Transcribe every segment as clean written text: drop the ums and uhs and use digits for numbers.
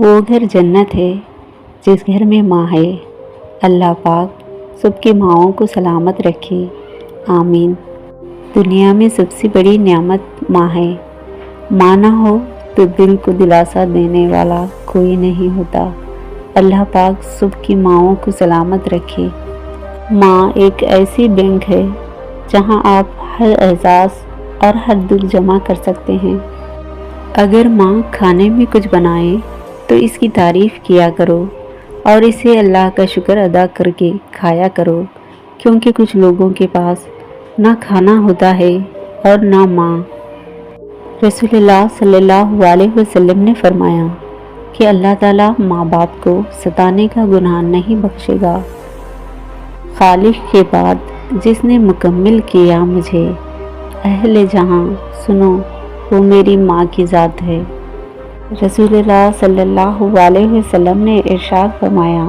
وہ گھر جنت ہے جس گھر میں ماں ہے۔ اللہ پاک سب کی ماؤں کو سلامت رکھے، آمین۔ دنیا میں سب سے بڑی نعمت ماں ہے۔ ماں نہ ہو تو دل کو دلاسا دینے والا کوئی نہیں ہوتا۔ اللہ پاک سب کی ماؤں کو سلامت رکھے۔ ماں ایک ایسی بینک ہے جہاں آپ ہر احساس اور ہر دکھ جمع کر سکتے ہیں۔ اگر ماں کھانے میں کچھ بنائے تو اس کی تعریف کیا کرو اور اسے اللہ کا شکر ادا کر کے کھایا کرو، کیونکہ کچھ لوگوں کے پاس نہ کھانا ہوتا ہے اور نہ ماں۔ رسول اللہ صلی اللہ علیہ وسلم نے فرمایا کہ اللہ تعالیٰ ماں باپ کو ستانے کا گناہ نہیں بخشے گا۔ خالق کے بعد جس نے مکمل کیا مجھے، اہل جہاں سنو وہ میری ماں کی ذات ہے۔ رسول اللہ صلی اللہ علیہ وسلم نے ارشاد فرمایا،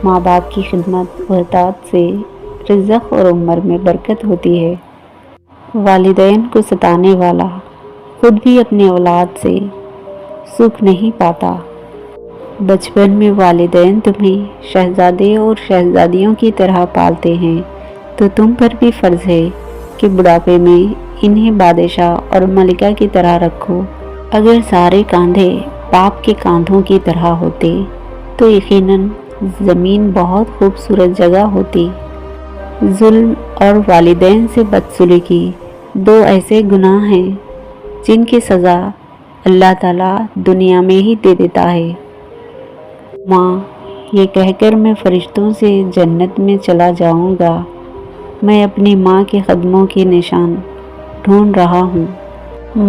ماں باپ کی خدمت و اطاعت سے رزق اور عمر میں برکت ہوتی ہے۔ والدین کو ستانے والا خود بھی اپنی اولاد سے سکھ نہیں پاتا۔ بچپن میں والدین تمہیں شہزادے اور شہزادیوں کی طرح پالتے ہیں تو تم پر بھی فرض ہے کہ بڑھاپے میں انہیں بادشاہ اور ملکہ کی طرح رکھو۔ اگر سارے کاندھے باپ کے کاندھوں کی طرح ہوتے تو یقیناً زمین بہت خوبصورت جگہ ہوتی۔ ظلم اور والدین سے بدسلوکی دو ایسے گناہ ہیں جن کی سزا اللہ تعالیٰ دنیا میں ہی دے دیتا ہے۔ ماں، یہ کہہ کر میں فرشتوں سے جنت میں چلا جاؤں گا، میں اپنی ماں کے قدموں کے نشان ڈھونڈ رہا ہوں۔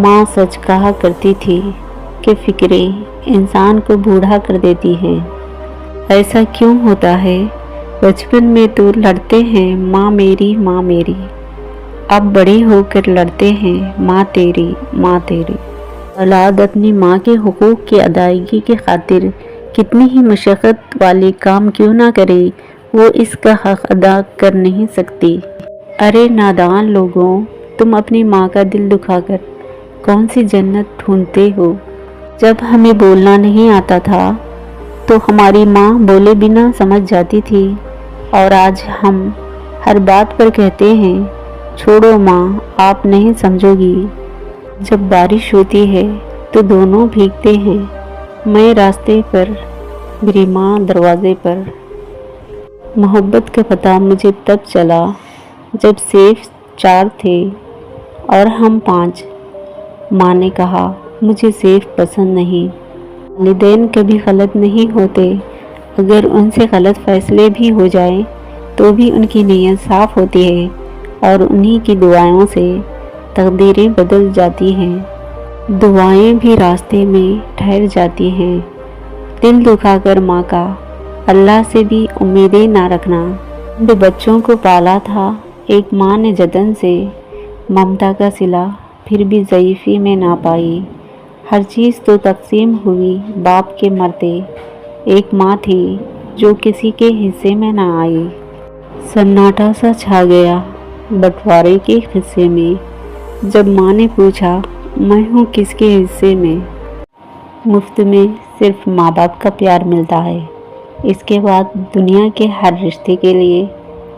ماں سچ کہا کرتی تھی کہ فکریں انسان کو بوڑھا کر دیتی ہیں۔ ایسا کیوں ہوتا ہے؟ بچپن میں تو لڑتے ہیں ماں میری ماں میری، اب بڑے ہو کر لڑتے ہیں ماں تیری ماں تیری۔ اولاد اپنی ماں کے حقوق کی ادائیگی کی خاطر کتنی ہی مشقت والے کام کیوں نہ کرے، وہ اس کا حق ادا کر نہیں سکتی۔ ارے نادان لوگوں، تم اپنی ماں کا دل دکھا کر کون سی جنت ڈھونڈتے ہو؟ جب ہمیں بولنا نہیں آتا تھا تو ہماری ماں بولے بنا سمجھ جاتی تھی، اور آج ہم ہر بات پر کہتے ہیں چھوڑو ماں آپ نہیں سمجھو گی۔ جب بارش ہوتی ہے تو دونوں بھیگتے ہیں، میں راستے پر، میری ماں دروازے پر۔ محبت کا پتہ مجھے تب چلا جب صرف 4 تھے اور ہم 5۔ ماں نے کہا مجھے سیف پسند نہیں۔ والدین کبھی غلط نہیں ہوتے، اگر ان سے غلط فیصلے بھی ہو جائیں تو بھی ان کی نیت صاف ہوتی ہے اور انہی کی دعائوں سے تقدیریں بدل جاتی ہیں۔ دعائیں بھی راستے میں ٹھہر جاتی ہیں۔ دل دکھا کر ماں کا اللہ سے بھی امیدیں نہ رکھنا۔ دو بچوں کو پالا تھا ایک ماں نے جتن سے، ممتا کا صلہ پھر بھی ضعیفی میں نہ پائی۔ ہر چیز تو تقسیم ہوئی باپ کے مرتے، ایک ماں تھی جو کسی کے حصے میں نہ آئی۔ سناٹا سا چھا گیا بٹوارے کے قصے میں، جب ماں نے پوچھا میں ہوں کس کے حصے میں؟ مفت میں صرف ماں باپ کا پیار ملتا ہے، اس کے بعد دنیا کے ہر رشتے کے لیے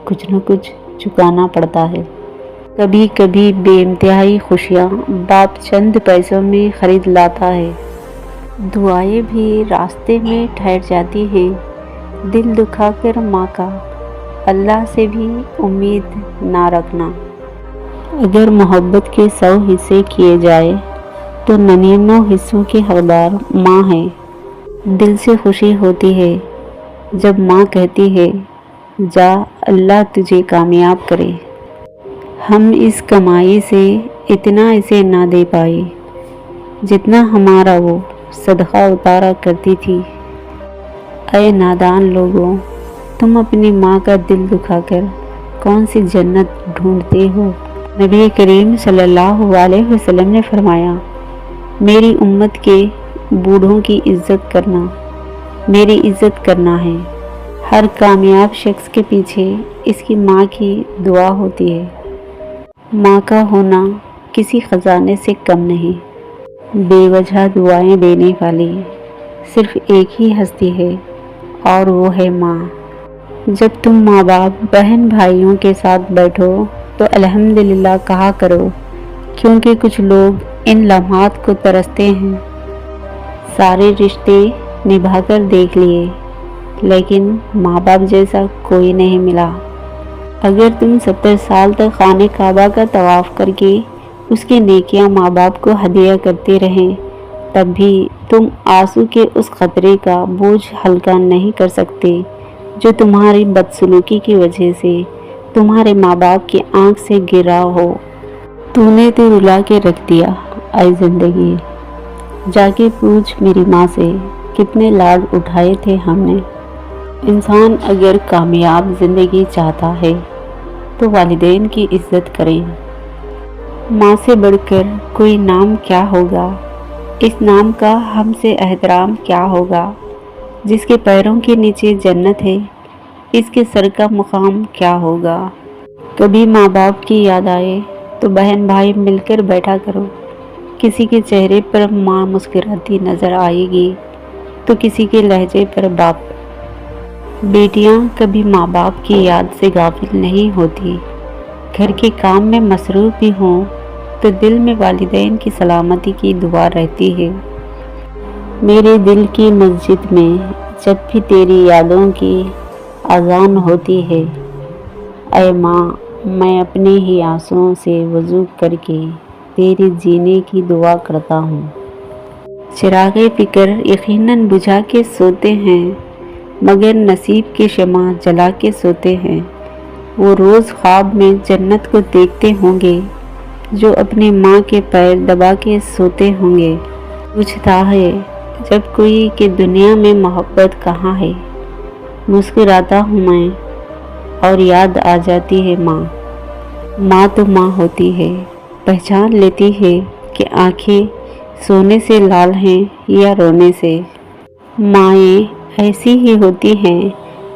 کچھ نہ کچھ چکانا پڑتا ہے۔ کبھی کبھی بے انتہائی خوشیاں باپ چند پیسوں میں خرید لاتا ہے۔ دعائیں بھی راستے میں ٹھہر جاتی ہیں۔ دل دکھا کر ماں کا اللہ سے بھی امید نہ رکھنا۔ اگر محبت کے 100 حصے کیے جائے تو 99 حصوں کی حقدار ماں ہے۔ دل سے خوشی ہوتی ہے جب ماں کہتی ہے جا اللہ تجھے کامیاب کرے۔ ہم اس کمائی سے اتنا اسے نہ دے پائے جتنا ہمارا وہ صدقہ اتارا کرتی تھی۔ اے نادان لوگوں، تم اپنی ماں کا دل دکھا کر کون سی جنت ڈھونڈتے ہو؟ نبی کریم صلی اللہ علیہ وسلم نے فرمایا، میری امت کے بوڑھوں کی عزت کرنا میری عزت کرنا ہے۔ ہر کامیاب شخص کے پیچھے اس کی ماں کی دعا ہوتی ہے۔ ماں کا ہونا کسی خزانے سے کم نہیں، بے وجہ دعائیں دینے والی صرف ایک ہی ہستی ہے اور وہ ہے ماں۔ جب تم ماں باپ بہن بھائیوں کے ساتھ بیٹھو تو الحمدللہ کہا کرو، کیونکہ کچھ لوگ ان لمحات کو ترستے ہیں۔ سارے رشتے نبھا کر دیکھ لیے لیکن ماں باپ جیسا کوئی نہیں ملا۔ اگر تم 70 سال تک خانہ کعبہ کا طواف کر کے اس کی نیکیاں ماں باپ کو ہدیہ کرتے رہیں تب بھی تم آنسو کے اس قطرے کا بوجھ ہلکا نہیں کر سکتے جو تمہاری بدسلوکی کی وجہ سے تمہارے ماں باپ کی آنکھ سے گرا ہو۔ تو نے تو رلا کے رکھ دیا اے زندگی، جا کے پوچھ میری ماں سے کتنے لاڈ اٹھائے تھے ہم نے۔ انسان اگر کامیاب زندگی چاہتا ہے تو والدین کی عزت کریں۔ ماں سے بڑھ کر کوئی نام کیا ہوگا، اس نام کا ہم سے احترام کیا ہوگا۔ جس کے پیروں کے نیچے جنت ہے اس کے سر کا مقام کیا ہوگا۔ کبھی ماں باپ کی یاد آئے تو بہن بھائی مل کر بیٹھا کرو۔ کسی کے چہرے پر ماں مسکراتی نظر آئے گی تو کسی کے لہجے پر باپ۔ بیٹیاں کبھی ماں باپ کی یاد سے غافل نہیں ہوتی۔ گھر کے کام میں مصروف بھی ہوں تو دل میں والدین کی سلامتی کی دعا رہتی ہے۔ میرے دل کی مسجد میں جب بھی تیری یادوں کی اذان ہوتی ہے، اے ماں میں اپنے ہی آنسوؤں سے وضو کر کے تیرے جینے کی دعا کرتا ہوں۔ چراغ فکر یقیناً بجھا کے سوتے ہیں مگر نصیب کی شمع جلا کے سوتے ہیں۔ وہ روز خواب میں جنت کو دیکھتے ہوں گے جو اپنی ماں کے پیر دبا کے سوتے ہوں گے۔ پوچھتا ہے جب کوئی کہ دنیا میں محبت کہاں ہے، مسکراتا ہوں میں اور یاد آ جاتی ہے ماں۔ ماں تو ماں ہوتی ہے، پہچان لیتی ہے کہ آنکھیں سونے سے لال ہیں یا رونے سے۔ مائیں ایسی ہی ہوتی ہیں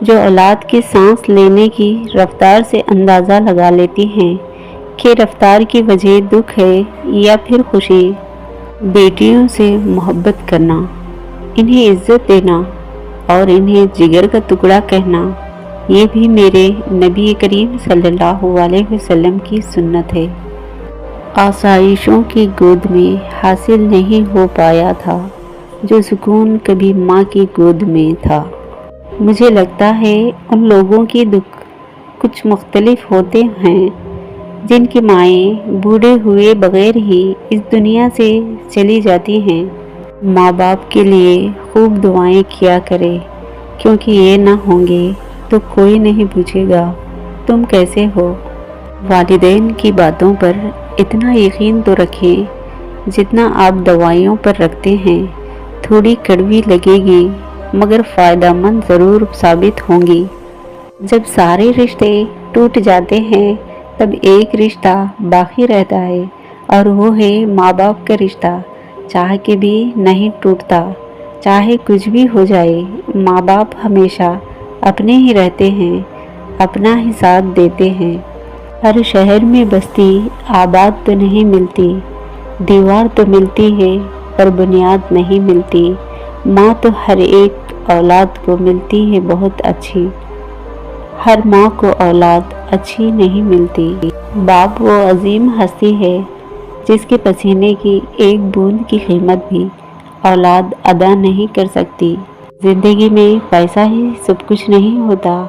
جو اولاد کی سانس لینے کی رفتار سے اندازہ لگا لیتی ہیں کہ رفتار کی وجہ دکھ ہے یا پھر خوشی۔ بیٹیوں سے محبت کرنا، انہیں عزت دینا اور انہیں جگر کا ٹکڑا کہنا، یہ بھی میرے نبی کریم صلی اللہ علیہ وسلم کی سنت ہے۔ آسائشوں کی گود میں حاصل نہیں ہو پایا تھا جو سکون کبھی ماں کی گود میں تھا۔ مجھے لگتا ہے ان لوگوں کی دکھ کچھ مختلف ہوتے ہیں جن کی مائیں بوڑھے ہوئے بغیر ہی اس دنیا سے چلی جاتی ہیں۔ ماں باپ کے لیے خوب دعائیں کیا کرے کیونکہ یہ نہ ہوں گے تو کوئی نہیں پوچھے گا تم کیسے ہو۔ والدین کی باتوں پر اتنا یقین تو رکھیں جتنا آپ دوائیوں پر رکھتے ہیں۔ تھوڑی کڑوی لگے گی مگر فائدہ مند ضرور ثابت ہوں گی۔ جب سارے رشتے ٹوٹ جاتے ہیں تب ایک رشتہ باقی رہتا ہے اور وہ ہے ماں باپ کا رشتہ۔ چاہ کے بھی نہیں ٹوٹتا، چاہے کچھ بھی ہو جائے ماں باپ ہمیشہ اپنے ہی رہتے ہیں، اپنا ہی ساتھ دیتے ہیں۔ ہر شہر میں بستی آباد تو نہیں ملتی، دیوار تو ملتی ہے پر بنیاد نہیں ملتی۔ ماں تو ہر ایک اولاد کو ملتی ہے بہت اچھی، ہر ماں کو اولاد اچھی نہیں ملتی۔ باپ وہ عظیم ہستی ہے جس کے پسینے کی ایک بوند کی قیمت بھی اولاد ادا نہیں کر سکتی۔ زندگی میں پیسہ ہی سب کچھ نہیں ہوتا۔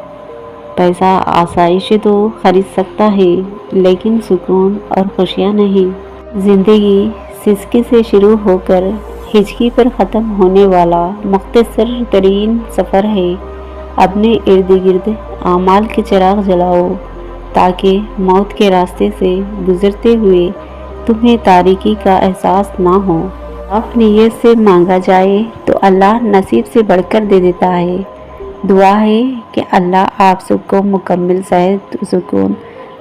پیسہ آسائش تو خرید سکتا ہے لیکن سکون اور خوشیاں نہیں۔ زندگی سسکی سے شروع ہو کر ہچکی پر ختم ہونے والا مختصر ترین سفر ہے۔ اپنے ارد گرد اعمال کے چراغ جلاؤ تاکہ موت کے راستے سے گزرتے ہوئے تمہیں تاریکی کا احساس نہ ہو۔ صاف نیت سے مانگا جائے تو اللہ نصیب سے بڑھ کر دے دیتا ہے۔ دعا ہے کہ اللہ آپ سب کو مکمل صحت و سکون،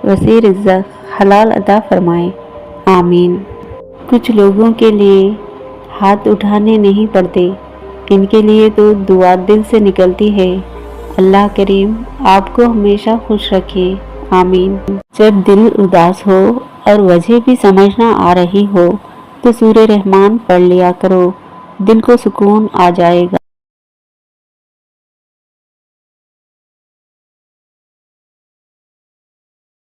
وسیع رزق، حلال عطا فرمائے، آمین۔ کچھ لوگوں کے لیے ہاتھ اٹھانے نہیں پڑتے، ان کے لیے تو دعا دل سے نکلتی ہے۔ اللہ کریم آپ کو ہمیشہ خوش رکھے، آمین۔ جب دل اداس ہو اور وجہ بھی سمجھ نہ آ رہی ہو تو سورہ رحمان پڑھ لیا کرو، دل کو سکون آ جائے گا۔